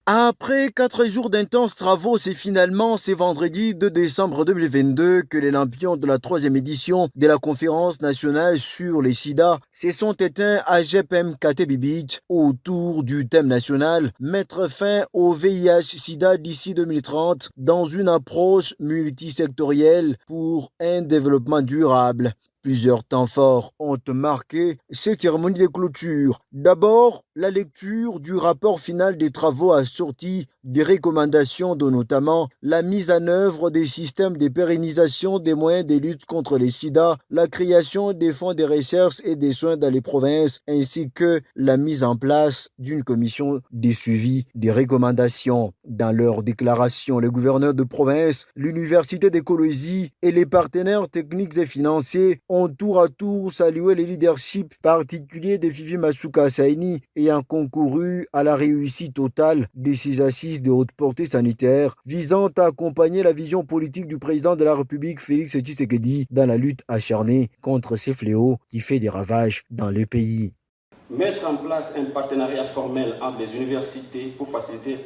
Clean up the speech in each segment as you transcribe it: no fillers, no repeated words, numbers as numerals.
Après 4 jours d'intenses travaux, c'est finalement ce vendredi 2 décembre 2022 que les lampions de la troisième édition de la conférence nationale sur les sida se sont éteints à GPM-KT Beach autour du thème national mettre fin au VIH-Sida d'ici 2030 dans une approche multisectorielle pour un développement durable. Plusieurs temps forts ont marqué cette cérémonie de clôture. D'abord, la lecture du rapport final des travaux assorti des recommandations de notamment la mise en œuvre des systèmes de pérennisation des moyens de lutte contre les sida, la création des fonds de recherche et des soins dans les provinces, ainsi que la mise en place d'une commission de suivi des recommandations. Dans leur déclaration, les gouverneurs de province, l'Université d'écologie et les partenaires techniques et financiers ont tour à tour salué le leadership particulier de Fifi Masuka Saini ayant concouru à la réussite totale de ces assises de haute portée sanitaire visant à accompagner la vision politique du président de la République Félix Tshisekedi dans la lutte acharnée contre ces fléaux qui fait des ravages dans le pays. Mettre en place un partenariat formel entre les universités pour faciliter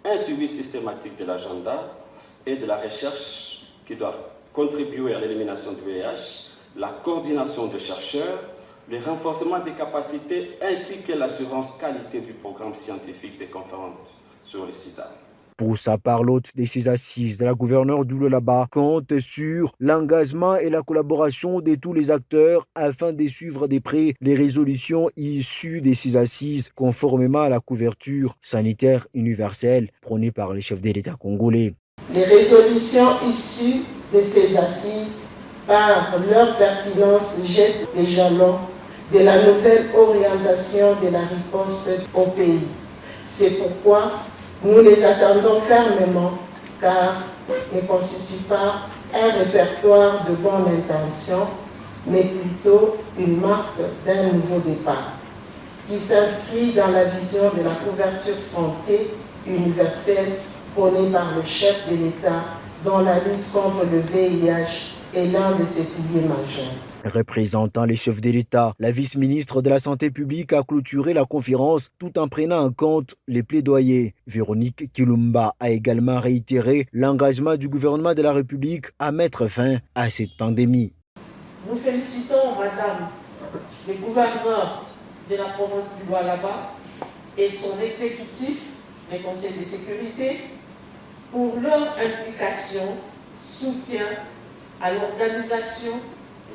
un suivi systématique de l'agenda et de la recherche qui doit contribuer à l'élimination du VIH, la coordination de chercheurs, le renforcement des capacités ainsi que l'assurance qualité du programme scientifique des conférences sur le sida. Pour sa part, l'hôte de ces assises, la gouverneure d'Oulolaba compte sur l'engagement et la collaboration de tous les acteurs afin de suivre de près les résolutions issues de ces assises conformément à la couverture sanitaire universelle prônée par les chefs de l'État congolais. Les résolutions issues de ces assises, par leur pertinence, jettent les jalons de la nouvelle orientation de la riposte au pays. C'est pourquoi nous les attendons fermement, car ils ne constituent pas un répertoire de bonnes intentions, mais plutôt une marque d'un nouveau départ, qui s'inscrit dans la vision de la couverture santé universelle prônée par le chef de l'État, dont la lutte contre le VIH est l'un de ses piliers majeurs. Représentant les chefs de l'État, la vice-ministre de la Santé publique a clôturé la conférence tout en prenant en compte les plaidoyers. Véronique Kilumba a également réitéré l'engagement du gouvernement de la République à mettre fin à cette pandémie. Nous félicitons, Madame, le gouverneur de la province du Lualaba et son exécutif, le Conseil de sécurité, pour leur implication, soutien à l'organisation,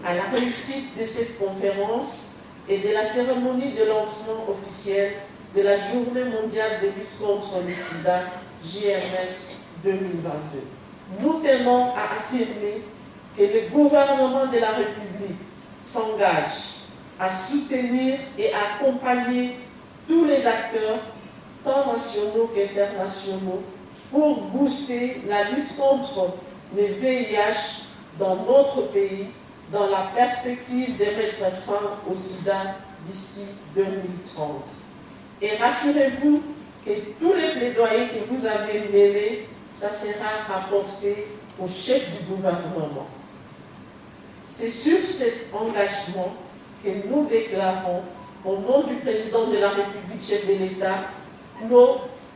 à la réussite de cette conférence et de la cérémonie de lancement officiel de la Journée mondiale de lutte contre le sida, JMS 2022. Nous tenons à affirmer que le gouvernement de la République s'engage à soutenir et à accompagner tous les acteurs, tant nationaux qu'internationaux, pour booster la lutte contre le VIH dans notre pays, dans la perspective de mettre fin au sida d'ici 2030. Et rassurez-vous que tous les plaidoyers que vous avez menés, ça sera rapporté au chef du gouvernement. C'est sur cet engagement que nous déclarons, au nom du président de la République, chef de l'État,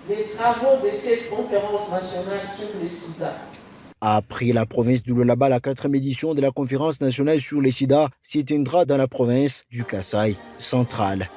les travaux de cette conférence nationale sur le sida. Après la province du Lualaba, la 4e édition de la conférence nationale sur le sida s'éteindra dans la province du Kasaï central.